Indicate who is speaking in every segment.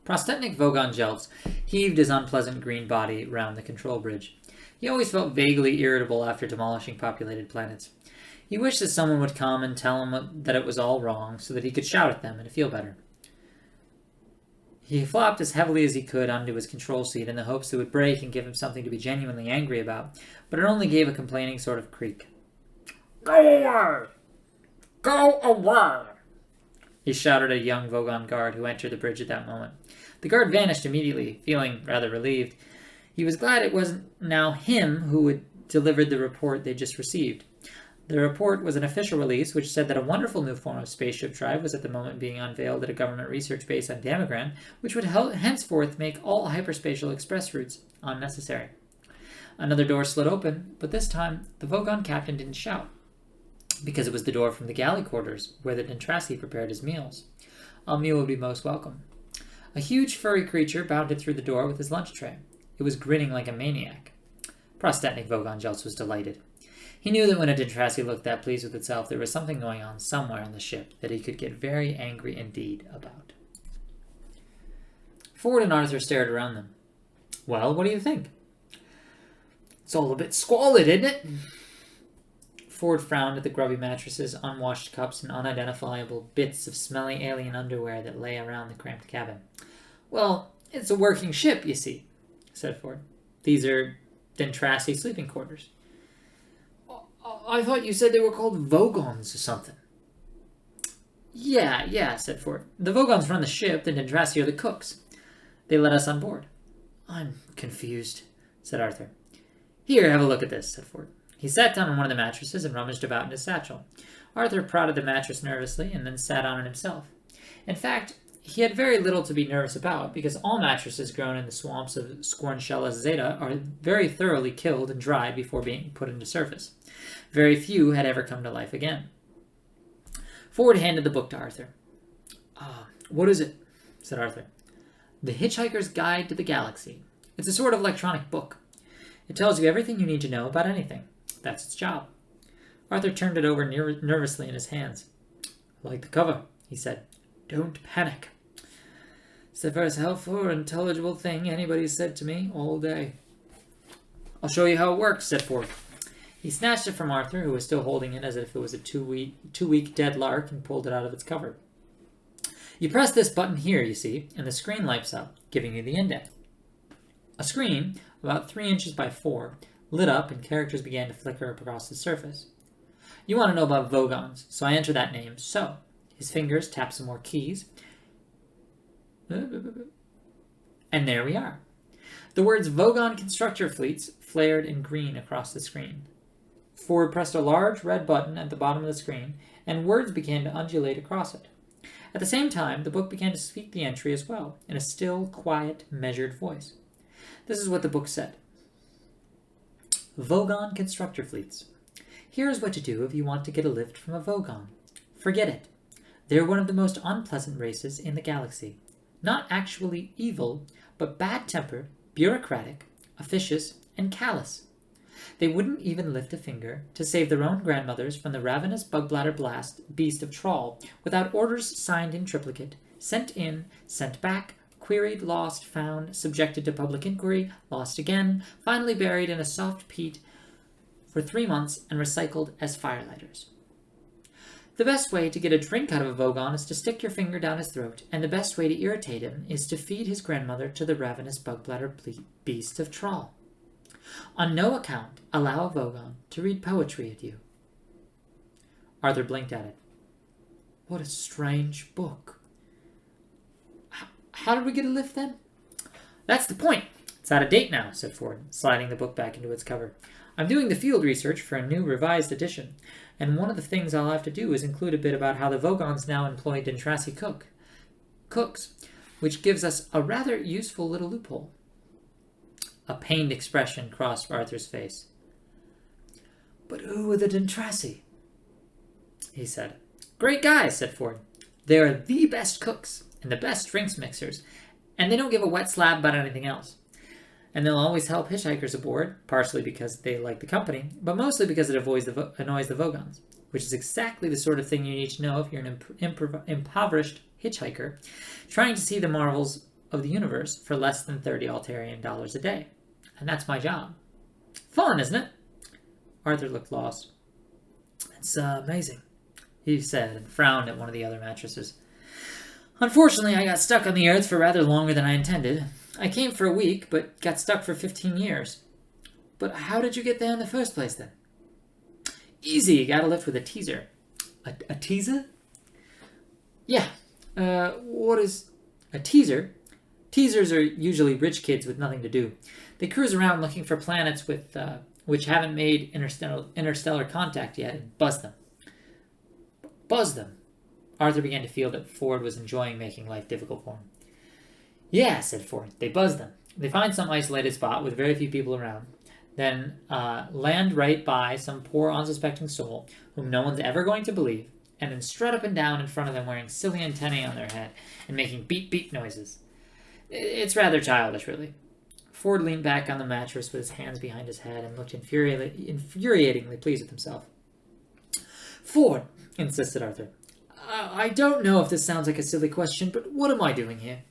Speaker 1: Prostetnik Vogon Jeltz heaved his unpleasant green body round the control bridge. He always felt vaguely irritable after demolishing populated planets. He wished that someone would come and tell him that it was all wrong so that he could shout at them and feel better. He flopped as heavily as he could onto his control seat in the hopes it would break and give him something to be genuinely angry about, but it only gave a complaining sort of creak.
Speaker 2: Go away! Go away!
Speaker 1: He shouted at a young Vogon guard who entered the bridge at that moment. The guard vanished immediately, feeling rather relieved. He was glad it wasn't now him who had delivered the report they just received. The report was an official release which said that a wonderful new form of spaceship drive was at the moment being unveiled at a government research base on Damagran, which would henceforth make all hyperspatial express routes unnecessary. Another door slid open, but this time the Vogon captain didn't shout, because it was the door from the galley quarters where the Dentrasi prepared his meals. A meal would be most welcome. A huge furry creature bounded through the door with his lunch tray. It was grinning like a maniac. Prostetnik Vogon Jeltz was delighted. He knew that when a Dentrasi looked that pleased with itself, there was something going on somewhere on the ship that he could get very angry indeed about. Ford and Arthur stared around them. Well, what do you think?
Speaker 2: It's all a bit squalid, isn't it?
Speaker 1: Ford frowned at the grubby mattresses, unwashed cups, and unidentifiable bits of smelly alien underwear that lay around the cramped cabin.
Speaker 2: Well, it's a working ship, you see,
Speaker 1: said Ford. These are Dentrasi sleeping quarters.
Speaker 2: I thought you said they were called Vogons or something.
Speaker 1: Yeah, said Ford. The Vogons run the ship, the Dentrasi are the cooks. They let us on board.
Speaker 2: I'm confused,
Speaker 1: said Arthur. Here, have a look at this, said Ford. He sat down on one of the mattresses and rummaged about in his satchel. Arthur prodded the mattress nervously and then sat on it himself. In fact, he had very little to be nervous about, because all mattresses grown in the swamps of Scornshella Zeta are very thoroughly killed and dried before being put into service. Very few had ever come to life again. Ford handed the book to Arthur.
Speaker 2: What is it?
Speaker 1: Said Arthur. The Hitch-Hiker's Guide to the Galaxy. It's a sort of electronic book. It tells you everything you need to know about anything. That's its job. Arthur turned it over nervously in his hands.
Speaker 2: I like the cover,
Speaker 1: he said.
Speaker 2: Don't panic. It's the first helpful or intelligible thing anybody's said to me all day.
Speaker 1: I'll show you how it works, said Ford. He snatched it from Arthur, who was still holding it as if it was a two-week dead lark, and pulled it out of its cover. You press this button here, you see, and the screen lights up, giving you the index. A screen, about 3 inches by 4, lit up and characters began to flicker across the surface. You want to know about Vogons, so I enter that name. So, his fingers tap some more keys. And there we are. The words Vogon Constructor Fleets flared in green across the screen. Ford pressed a large red button at the bottom of the screen, and words began to undulate across it. At the same time, the book began to speak the entry as well, in a still, quiet, measured voice. This is what the book said. Vogon Constructor Fleets. Here's what to do if you want to get a lift from a Vogon. Forget it. They're one of the most unpleasant races in the galaxy. Not actually evil, but bad-tempered, bureaucratic, officious, and callous. They wouldn't even lift a finger to save their own grandmothers from the ravenous bug-bladder beast of Trawl without orders signed in triplicate, sent in, sent back, queried, lost, found, subjected to public inquiry, lost again, finally buried in a soft peat for 3 months and recycled as firelighters. The best way to get a drink out of a Vogon is to stick your finger down his throat, and the best way to irritate him is to feed his grandmother to the ravenous bug-bladder beast of Trawl. On no account allow a Vogon to read poetry at you. Arthur blinked at it.
Speaker 2: What a strange book.
Speaker 1: How did we get a lift then? That's the point. It's out of date now, said Ford, sliding the book back into its cover. I'm doing the field research for a new revised edition, and one of the things I'll have to do is include a bit about how the Vogons now employ Dentrasi cooks, which gives us a rather useful little loophole. A pained expression crossed Arthur's face.
Speaker 2: But who are the Dentrasi?
Speaker 1: He said. Great guys, said Ford. They are the best cooks and the best drinks mixers, and they don't give a wet slab about anything else. And they'll always help hitchhikers aboard, partially because they like the company, but mostly because it annoys the Vogons, which is exactly the sort of thing you need to know if you're an impoverished hitchhiker trying to see the marvels of the universe for less than 30 Altarian dollars a day. And that's my job. Fun, isn't it? Arthur looked lost. It's amazing, he said, and frowned at one of the other mattresses. Unfortunately, I got stuck on the Earth for rather longer than I intended. I came for a week, but got stuck for 15 years. But how did you get there in the first place, then? Easy, got a lift with a teaser. A teaser? Yeah. What is a teaser? Teasers are usually rich kids with nothing to do. They cruise around looking for planets with which haven't made interstellar contact yet and buzz them. Buzz them. Arthur began to feel that Ford was enjoying making life difficult for him. Yeah, said Ford. They buzz them. They find some isolated spot with very few people around. Then land right by some poor unsuspecting soul whom no one's ever going to believe, and then strut up and down in front of them wearing silly antennae on their head and making beep-beep noises. It's rather childish, really. Ford leaned back on the mattress with his hands behind his head and looked infuriatingly pleased with himself. Ford, insisted Arthur, I don't know if this sounds like a silly question, but what am I doing here?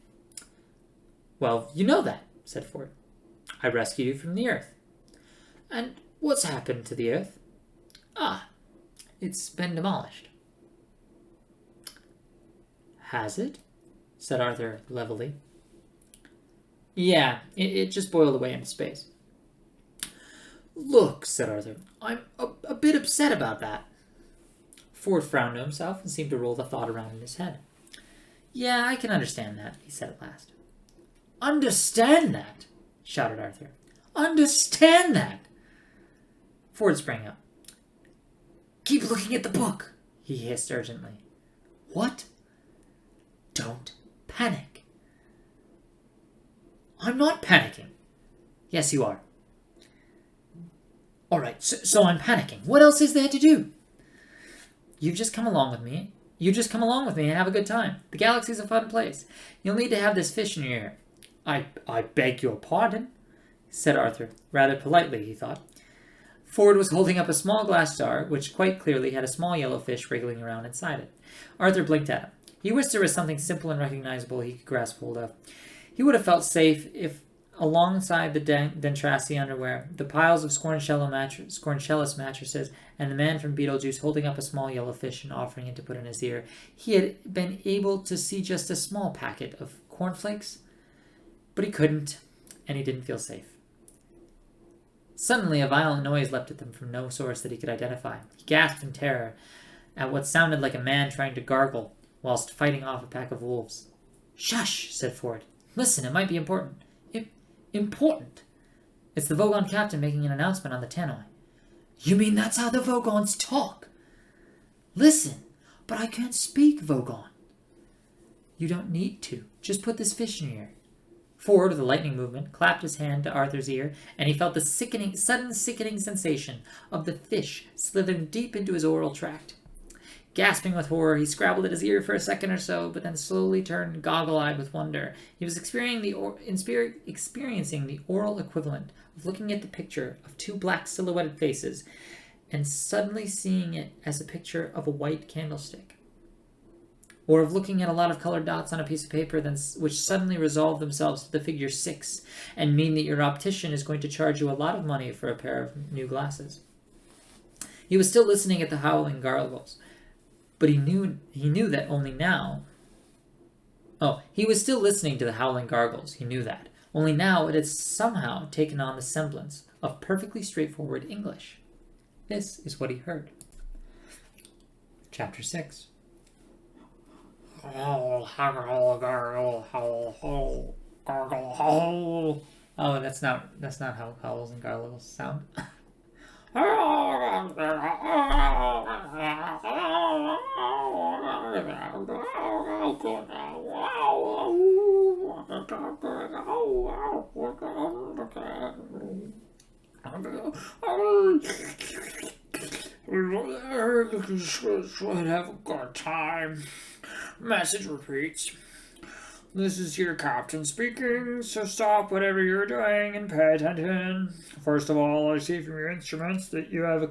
Speaker 1: Well, you know that, said Ford. I rescued you from the Earth. And what's happened to the Earth? It's been demolished. Has it? Said Arthur levelly. Yeah, it just boiled away into space. Look, said Arthur, I'm a bit upset about that. Ford frowned to himself and seemed to roll the thought around in his head. Yeah, I can understand that, he said at last. Understand that? Shouted Arthur. Understand that? Ford sprang up. Keep looking at the book, he hissed urgently. What? Don't panic. I'm not panicking. Yes, you are. All right, so I'm panicking. What else is there to do? You just come along with me. And have a good time. The galaxy's a fun place. You'll need to have this fish in your ear. I beg your pardon, said Arthur, rather politely, he thought. Ford was holding up a small glass jar, which quite clearly had a small yellow fish wriggling around inside it. Arthur blinked at him. He wished there was something simple and recognizable he could grasp hold of. He would have felt safe if, alongside the Dentrassi underwear, the piles of Scorncellus mattresses, and the man from Beetlejuice holding up a small yellow fish and offering it to put in his ear, he had been able to see just a small packet of cornflakes. But he couldn't, and he didn't feel safe. Suddenly, a violent noise leapt at them from no source that he could identify. He gasped in terror at what sounded like a man trying to gargle whilst fighting off a pack of wolves. Shush, said Ford. Listen, it might be important. Important? It's the Vogon captain making an announcement on the tannoy. You mean that's how the Vogons talk? Listen, but I can't speak Vogon. You don't need to. Just put this fish in your ear. Ford, with a lightning movement, clapped his hand to Arthur's ear, and he felt the sudden sickening sensation of the fish slithering deep into his oral tract. Gasping with horror, he scrabbled at his ear for a second or so, but then slowly turned goggle-eyed with wonder. He was experiencing the oral equivalent of looking at the picture of two black silhouetted faces, and suddenly seeing it as a picture of a white candlestick. Or of looking at a lot of colored dots on a piece of paper which suddenly resolve themselves to the figure 6 and mean that your optician is going to charge you a lot of money for a pair of new glasses. He was still listening at the howling gargles, but he knew that only now. Oh, he was still listening to the howling gargles, he knew that. Only now it had somehow taken on the semblance of perfectly straightforward English. This is what he heard. Chapter 6. Oh, that's not how howls and gargles sound.
Speaker 2: Should have a good time. Message repeats. This is your captain speaking, so stop whatever you're doing and pay attention. First of all, I see from your instruments that you have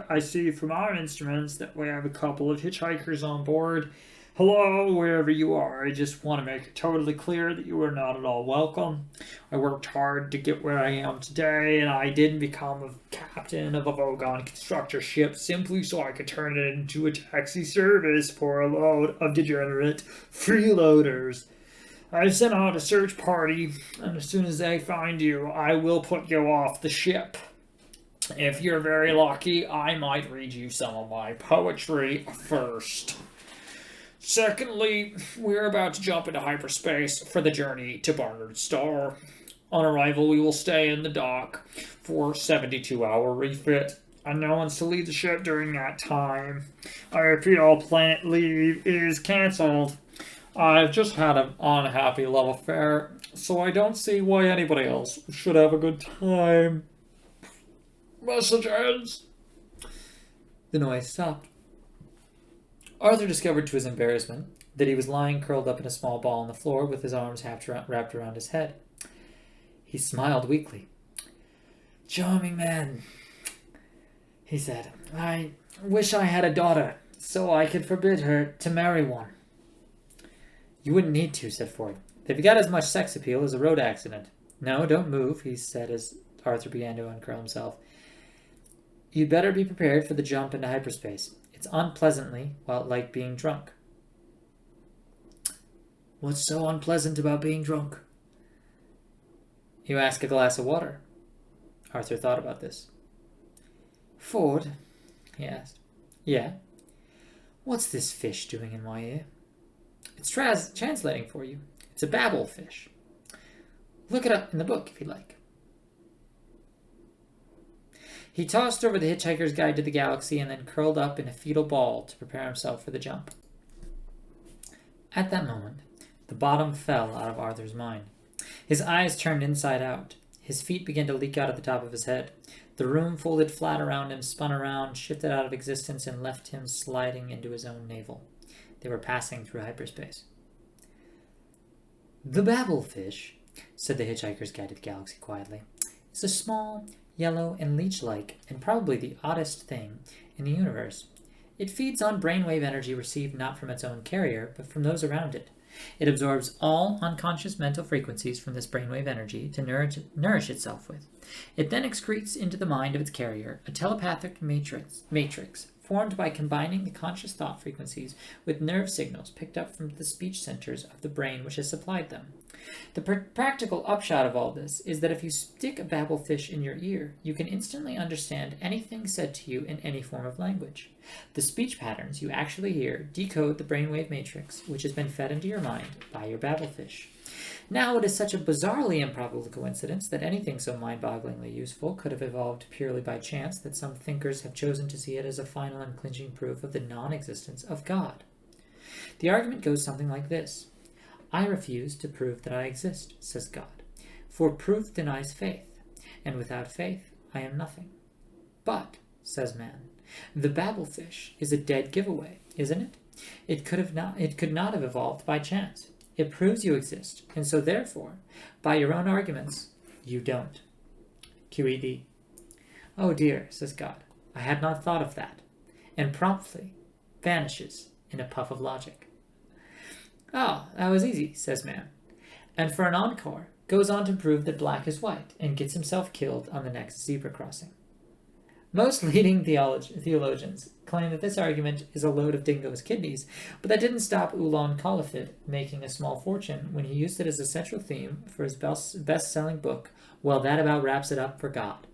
Speaker 2: I see from our instruments that we have a couple of hitchhikers on board. Hello, wherever you are. I just want to make it totally clear that you are not at all welcome. I worked hard to get where I am today, and I didn't become a captain of a Vogon constructor ship simply so I could turn it into a taxi service for a load of degenerate freeloaders. I've sent out a search party, and as soon as they find you, I will put you off the ship. If you're very lucky, I might read you some of my poetry first. Secondly, we're about to jump into hyperspace for the journey to Barnard Star. On arrival, we will stay in the dock for 72-hour refit, and no one's to leave the ship during that time. I repeat, all planet leave is cancelled. I've just had an unhappy love affair, so I don't see why anybody else should have a good time. Message ends.
Speaker 1: The noise stopped. Arthur discovered to his embarrassment that he was lying curled up in a small ball on the floor with his arms wrapped around his head. He smiled weakly. "Charming man," he said. "I wish I had a daughter, so I could forbid her to marry one." "You wouldn't need to," said Ford. "They've got as much sex appeal as a road accident." "No, don't move," he said as Arthur began to uncurl himself. "You'd better be prepared for the jump into hyperspace. It's unpleasantly, well, like being drunk." "What's so unpleasant about being drunk?" "You ask a glass of water." Arthur thought about this. "Ford," he asked. "Yeah?" "What's this fish doing in my ear?" "It's translating for you. It's a babble fish. Look it up in the book if you like." He tossed over the Hitchhiker's Guide to the Galaxy and then curled up in a fetal ball to prepare himself for the jump. At that moment, the bottom fell out of Arthur's mind. His eyes turned inside out. His feet began to leak out at the top of his head. The room folded flat around him, spun around, shifted out of existence, and left him sliding into his own navel. They were passing through hyperspace. "The babble fish," said the Hitchhiker's Guide to the Galaxy quietly, "is a small, yellow, and leech-like, and probably the oddest thing in the universe. It feeds on brainwave energy received not from its own carrier, but from those around it. It absorbs all unconscious mental frequencies from this brainwave energy to nourish itself with. It then excretes into the mind of its carrier a telepathic matrix formed by combining the conscious thought frequencies with nerve signals picked up from the speech centers of the brain which has supplied them. The practical upshot of all this is that if you stick a babblefish in your ear, you can instantly understand anything said to you in any form of language. The speech patterns you actually hear decode the brainwave matrix which has been fed into your mind by your babblefish. Now, it is such a bizarrely improbable coincidence that anything so mind-bogglingly useful could have evolved purely by chance that some thinkers have chosen to see it as a final and clinching proof of the non-existence of God. The argument goes something like this. "I refuse to prove that I exist," says God, "for proof denies faith, and without faith I am nothing. But," says man, "the babblefish is a dead giveaway, isn't it? It could not have evolved by chance. It proves you exist, and so therefore, by your own arguments, you don't." QED. "Oh dear," says God, "I had not thought of that," and promptly vanishes in a puff of logic. "Oh, that was easy," says man, and for an encore, goes on to prove that black is white, and gets himself killed on the next zebra crossing. Most leading theologians claim that this argument is a load of dingo's kidneys, but that didn't stop Oolong Caliphate making a small fortune when he used it as a central theme for his best-selling book, Well, That About Wraps It Up for God.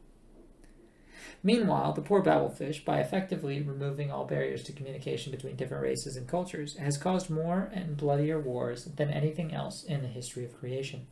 Speaker 1: Meanwhile, the poor babblefish, by effectively removing all barriers to communication between different races and cultures, has caused more and bloodier wars than anything else in the history of creation.